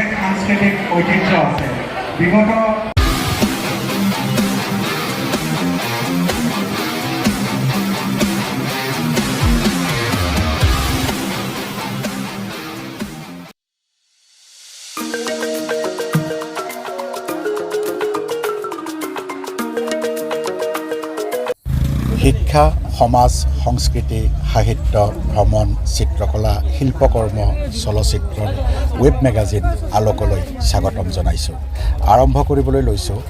এক সাংস্কৃতিক ঐতিহ্য আছে বিগত শিক্ষা, সমাজ, সংস্কৃতি, সাহিত্য, ভ্ৰমণ, চিত্ৰকলা, শিল্পকৰ্ম, চলচ্চিত্ৰ, ৱেব মেগাজিন আলোকলৈ স্বাগতম জনাইছোঁ। আৰম্ভ কৰিবলৈ লৈছোঁ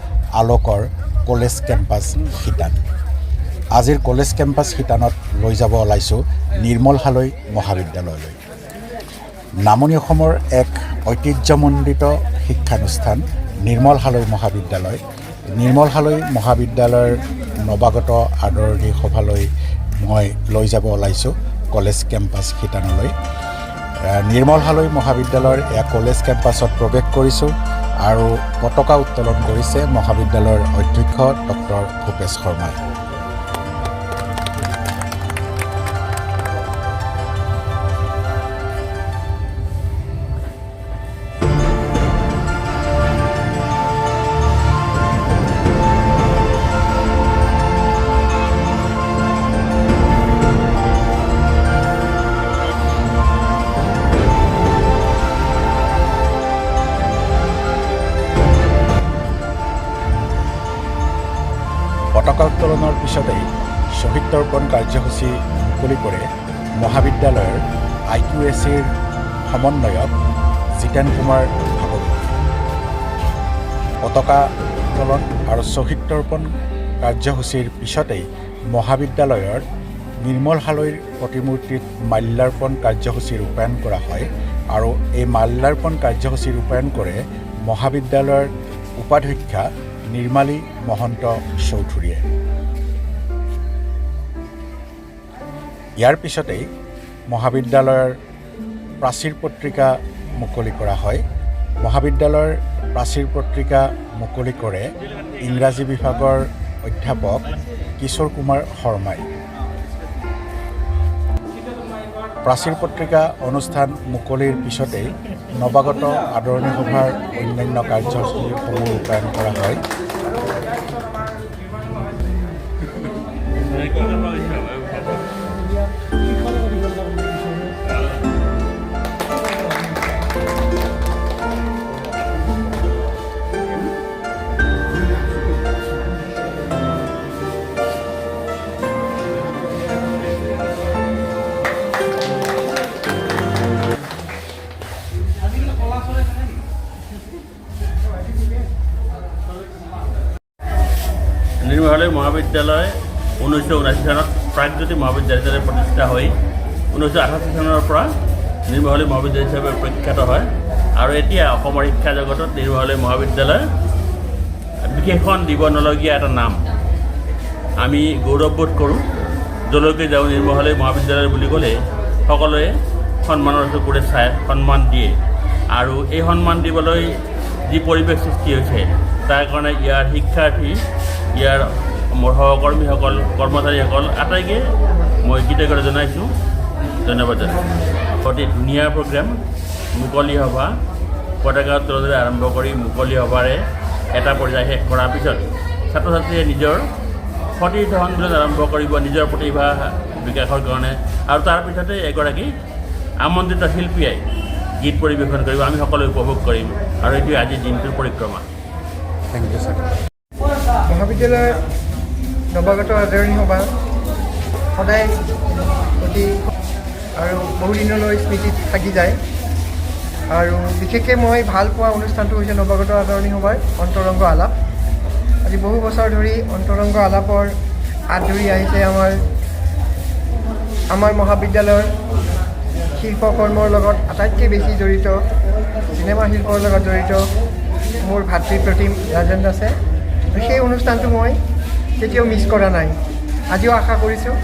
আলোকৰ কলেজ কেম্পাছ শিতান। আজিৰ কলেজ কেম্পাছ শিতানত লৈ যাব ওলাইছোঁ নিৰ্মল হালৈ মহাবিদ্যালয়লৈ। নামনি অসমৰ এক ঐতিহ্যমণ্ডিত শিক্ষানুষ্ঠান নিৰ্মল হালৈ মহাবিদ্যালয়। নিৰ্মল হালৈ মহাবিদ্যালয়ৰ নৱাগত আদৰণি সভালৈ মই লৈ যাব ওলাইছোঁ কলেজ কেম্পাছ শিতানলৈ। নিৰ্মল হালৈ মহাবিদ্যালয়ৰ এয়া কলেজ কেম্পাছত প্ৰৱেশ কৰিছোঁ আৰু পতাকা উত্তোলন কৰিছে মহাবিদ্যালয়ৰ অধ্যক্ষ ডক্টৰ ভূপেশ শৰ্মাই। পতাকা উত্তোলনৰ পিছতেই শ্বহীদ তৰ্পণ কাৰ্যসূচী মুকলি কৰে মহাবিদ্যালয়ৰ IQAC-ৰ সমন্বয়ক জিতেন কুমাৰ ভাগৱতী। পতাকা উত্তোলন আৰু শ্বহীদ তৰ্পণ কাৰ্যসূচীৰ পিছতেই মহাবিদ্যালয়ৰ নিৰ্মল হালৈৰ প্ৰতিমূৰ্তিত মাল্যাৰ্পণ কাৰ্যসূচী ৰূপায়ণ কৰা হয় আৰু এই মাল্যাৰ্পণ কাৰ্যসূচী ৰূপায়ণ কৰে মহাবিদ্যালয়ৰ উপাধ্যক্ষা নিৰ্মালী মহন্ত চৌধুৰীয়ে। ইয়াৰ পিছতেই মহাবিদ্যালয়ৰ প্ৰাচীৰ পত্ৰিকা মুকলি কৰা হয়। মহাবিদ্যালয়ৰ প্ৰাচীৰ পত্ৰিকা মুকলি কৰে ইংৰাজী বিভাগৰ অধ্যাপক কিশোৰ কুমাৰ শৰ্মাই। প্ৰাচীৰ পত্ৰিকা অনুষ্ঠান মুকলিৰ পিছতেই নৱাগত আদৰণি সভাৰ অন্যান্য কাৰ্যসূচীসমূহ ৰূপায়ণ কৰা হয়। নিৰ্মল হালৈ মহাবিদ্যালয় 1979 চনত প্ৰাগজ্যোতি মহাবিদ্যালয় হিচাপে প্ৰতিষ্ঠা হৈ 1988 চনৰ পৰা নিৰ্মল হালৈ মহাবিদ্যালয় হিচাপে প্ৰখ্যাত হয় আৰু এতিয়া অসমৰ শিক্ষা জগতত নিৰ্মল হালৈ মহাবিদ্যালয় বিশেষণ দিব নলগীয়া এটা নাম। আমি গৌৰৱবোধ কৰোঁ। যলৈকে যাওঁ নিৰ্মল হালৈ মহাবিদ্যালয় বুলি ক'লে সকলোৱে সন্মানৰ চকুৰে চাই সন্মান দিয়ে আৰু এই সন্মান দিবলৈ যি পৰিৱেশ সৃষ্টি হৈছে তাৰ কাৰণে ইয়াৰ শিক্ষাৰ্থী, ইয়াৰ সহকৰ্মীসকল, কৰ্মচাৰীসকল আটাইকে মই কৃতজ্ঞতা জনাইছোঁ, ধন্যবাদ জনাইছোঁ। অতি ধুনীয়া প্ৰগ্ৰেম, মুকলি সভা, পতাকা উত্তোলনেৰে আৰম্ভ কৰি মুকলি সভাৰে এটা পৰ্যায় শেষ কৰাৰ পিছত ছাত্ৰ ছাত্ৰীয়ে নিজৰ সতীৰ্থ সন্মিলন আৰম্ভ কৰিব নিজৰ প্ৰতিভা বিকাশৰ কাৰণে আৰু তাৰ পিছতে এগৰাকী আমন্ত্ৰিত শিল্পীয়ে গীত পৰিৱেশন কৰিব। আমি সকলোৱে উপভোগ কৰিম আৰু এইটোৱে আজিৰ দিনটোৰ পৰিক্ৰমা। Thank you sir. মহাবিদ্যালয়ৰ নৱাগত আদৰণি সভা সদায় অতি আৰু বহুদিনলৈ স্মৃতিত থাকি যায় আৰু বিশেষকৈ মই ভাল পোৱা অনুষ্ঠানটো হৈছে নৱাগত আদৰণি সভাৰ অন্তৰংগ আলাপ। আজি বহু বছৰ ধৰি অন্তৰংগ আলাপৰ হাত ধৰি আহিছে আমাৰ মহাবিদ্যালয়ৰ শিল্পকৰ্মৰ লগত আটাইতকৈ বেছি জড়িত, চিনেমা শিল্পৰ লগত জড়িত মোৰ ভাতৃপ্ৰতিম ৰাজেন দাসে। সেই অনুষ্ঠানটো মই কেতিয়াও মিছ কৰা নাই। আজিও আশা কৰিছোঁ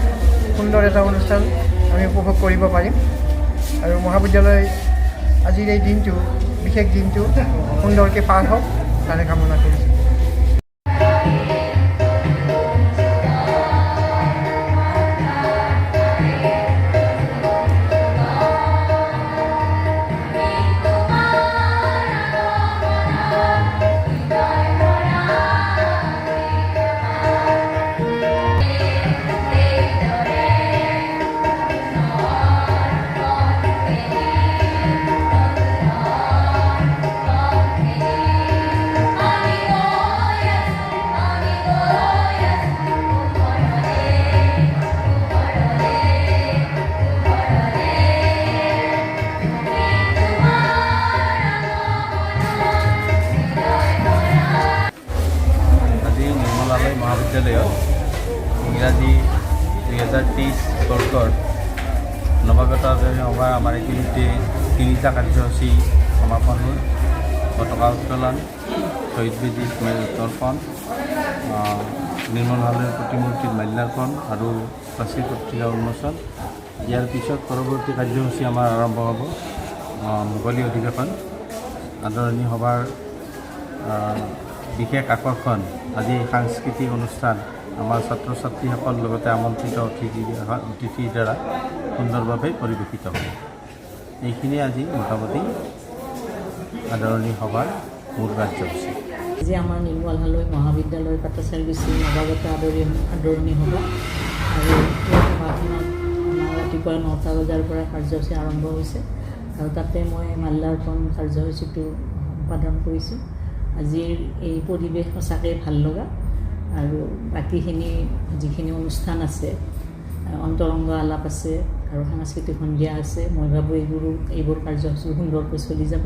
সুন্দৰ এটা অনুষ্ঠান আমি উপভোগ কৰিব পাৰিম আৰু মহাবিদ্যালয় আজিৰ এই দিনটো, বিশেষ দিনটো সুন্দৰকৈ পাৰ হওক তাৰে কামনা কৰিছোঁ। মহাবিদ্যালয়ত ইংৰাজী 2023 বৰ্ষৰ নৱাগত আদৰণি সভা আমাৰ ইতিমধ্যে 3টা কাৰ্যসূচী সমাপন হ'ল। পতাকা উত্তোলন, শহীদ বেদী তৰ্পণ, নিৰ্মল হালৈৰ প্ৰতিমূৰ্তিত মাল্যাৰ্পণ আৰু প্ৰাচীৰ পত্ৰিকা উন্মোচন। ইয়াৰ পিছত পৰৱৰ্তী কাৰ্যসূচী আমাৰ আৰম্ভ হ'ব মোগলী অধিৱেশন। আদৰণি সভাৰ বিশেষ আকৰ্ষণ আজি সাংস্কৃতিক অনুষ্ঠান আমাৰ ছাত্ৰ ছাত্ৰীসকলৰ লগতে আমন্ত্ৰিত অতিথিৰ দ্বাৰা সুন্দৰভাৱে পৰিৱেশিত হ'ব। এইখিনি আজি মোটামুটি আদৰণি সভাৰ মূল কাৰ্যসূচী। আজি আমাৰ নিৰ্মল হালৈ মহাবিদ্যালয় পাঠ্যচাৰ্যসূচী নৱাগত আদৰণি সভা আৰু এই সভাখনত আমাৰ ৰাতিপুৱা 9টা বজাৰ পৰা কাৰ্যসূচী আৰম্ভ হৈছে আৰু তাতে মই মাল্যাৰ্পণ কাৰ্যসূচীটো সম্পাদন কৰিছোঁ। আজিৰ এই পৰিৱেশ সঁচাকৈ ভাল লগা আৰু বাকীখিনি যিখিনি অনুষ্ঠান আছে, অন্তৰংগ আলাপ আছে আৰু সাংস্কৃতিক সন্ধিয়া আছে, মই ভাবোঁ এইবোৰ কাৰ্যসূচী সুন্দৰকৈ চলি যাব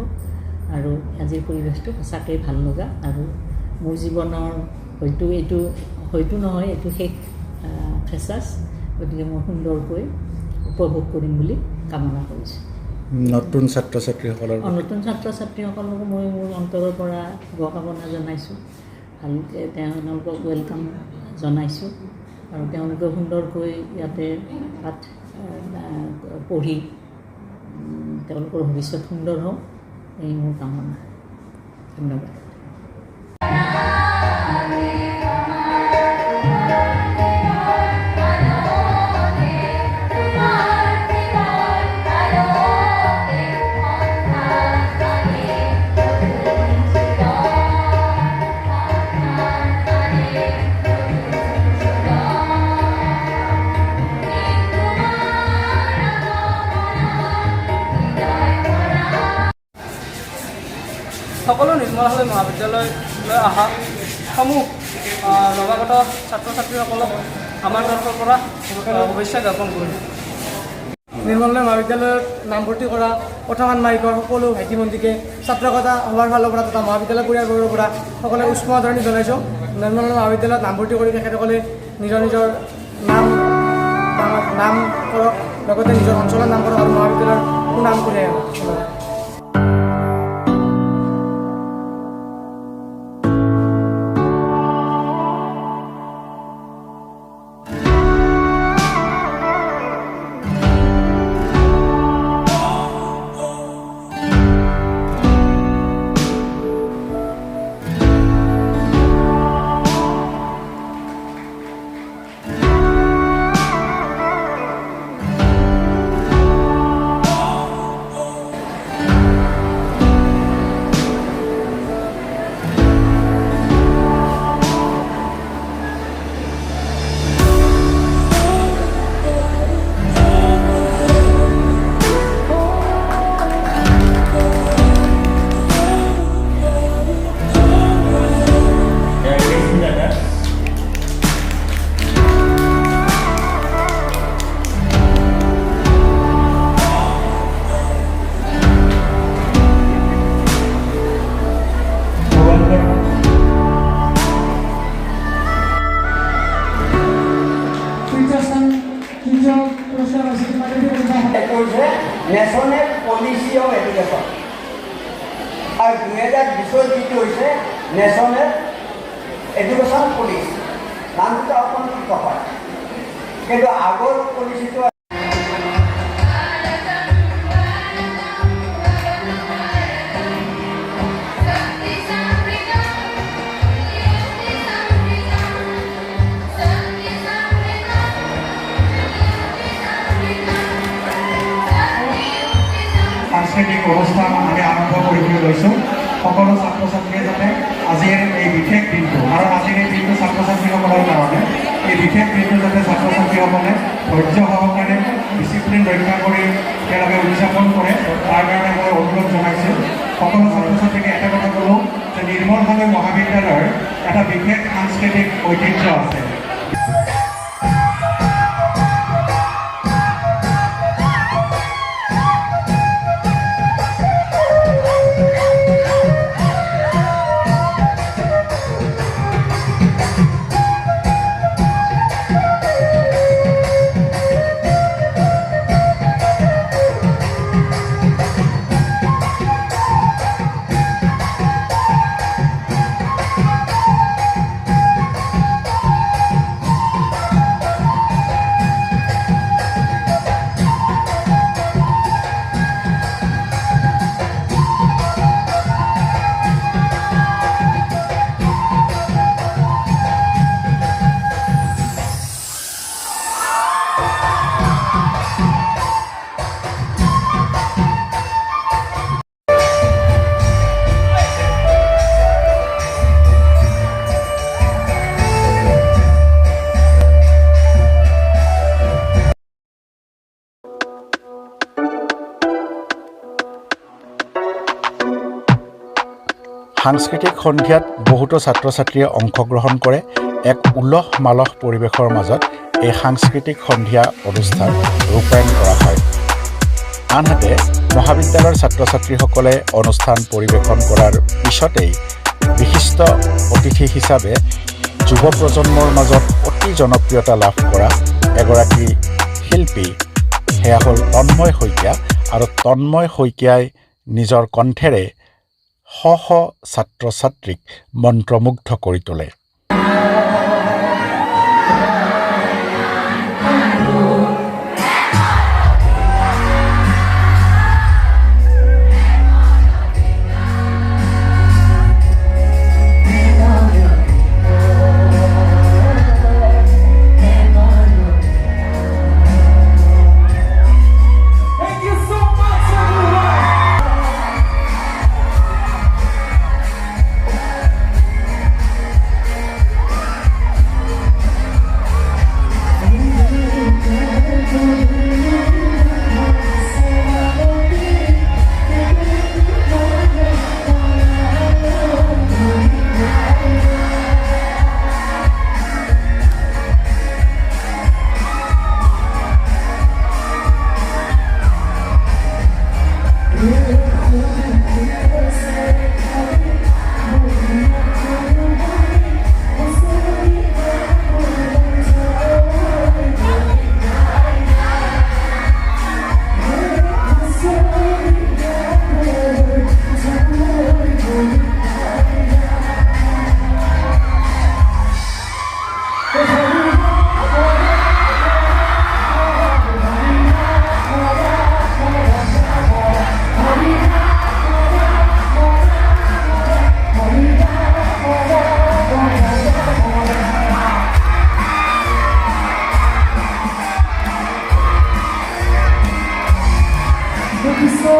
আৰু আজিৰ পৰিৱেশটো সঁচাকৈ ভাল লগা আৰু মোৰ জীৱনৰ হয়তো নহয় এইটো শেষ ফেচাছ, গতিকে মই সুন্দৰকৈ উপভোগ কৰিম বুলি কামনা কৰিছোঁ। নতুন ছাত্ৰ ছাত্ৰীসকলক মই মোৰ অন্তৰৰ পৰা শুভকামনা জনাইছোঁ, ভালকৈ তেওঁলোকক ৱেলকাম জনাইছোঁ আৰু তেওঁলোকে সুন্দৰকৈ ইয়াতে পাঠ পঢ়ি তেওঁলোকৰ ভৱিষ্যত সুন্দৰ হওক, এই মোৰ কামনা। ধন্যবাদ। সকলো নিৰ্মল হালৈ মহাবিদ্যালয়লৈ অহা সমূহ নৱাগত ছাত্ৰ ছাত্ৰীসকলক আমাৰ তৰফৰ পৰা শুভেচ্ছা জ্ঞাপন কৰিছোঁ। নিৰ্মল হালৈ মহাবিদ্যালয়ত নামভৰ্তি কৰা প্ৰথম ষাণ্মাসিকৰ সকলো ভাইটি ভণ্টিকে ছাত্ৰকতা সভাৰ ফালৰ পৰা তথা মহাবিদ্যালয় পৰিয়ালবৰ্গৰ পৰা সকলোৱে উষ্ম আদৰণি জনাইছোঁ। নিৰ্মল হালৈ মহাবিদ্যালয়ত নামভৰ্তি কৰি তেখেতসকলে নিজৰ নাম কৰক, লগতে নিজৰ অঞ্চলৰ নাম কৰক আৰু মহাবিদ্যালয়ৰ সুনাম কঢ়িয়াই আনক। নেশ্যনেল পলিচি অফ এডুকেশ্যন আৰু 2020 যিটো হৈছে নেশ্যনেল এডুকেশ্যন পলিচি, নামটো অকণমান পৃথক হয়, কিন্তু আগৰ পলিচিটো সাংস্কৃতিক অনুষ্ঠান আমি আৰম্ভ কৰিবলৈ লৈছোঁ। সকলো ছাত্ৰ ছাত্ৰীয়ে যাতে আজিৰ এই বিশেষ দিনটো, কাৰণ আজিৰ এই দিনটো ছাত্ৰ ছাত্ৰীসকলৰ কাৰণে, এই বিশেষ দিনটো যাতে ছাত্ৰ ছাত্ৰীসকলে ধৈৰ্য সহকাৰে ডিচিপ্লিন ৰক্ষা কৰি তেওঁলোকে উদযাপন কৰে, তাৰ কাৰণে মই অনুৰোধ জনাইছোঁ। সকলো ছাত্ৰ ছাত্ৰীকে এটা কথা ক'লোঁ যে নিৰ্মল হালৈ মহাবিদ্যালয়ৰ এটা বিশেষ সাংস্কৃতিক ঐতিহ্য আছে। সাংস্কৃতিক সন্ধিয়াত বহুতো ছাত্ৰ ছাত্ৰীয়ে অংশগ্ৰহণ কৰে। এক উলহ মালহ পৰিৱেশৰ মাজত এই সাংস্কৃতিক সন্ধিয়া অনুষ্ঠান ৰূপায়ণ কৰা হয়। আনহাতে মহাবিদ্যালয়ৰ ছাত্ৰ ছাত্ৰীসকলে অনুষ্ঠান পৰিৱেশন কৰাৰ পিছতেই বিশিষ্ট অতিথি হিচাপে যুৱ প্ৰজন্মৰ মাজত অতি জনপ্ৰিয়তা লাভ কৰা এগৰাকী শিল্পী, সেয়া হ'ল তন্ময় শইকীয়া। আৰু তন্ময় শইকীয়াই নিজৰ কণ্ঠেৰে শ শ ছাত্ৰ ছাত্ৰীক মন্ত্ৰমুগ্ধ কৰি তোলে। So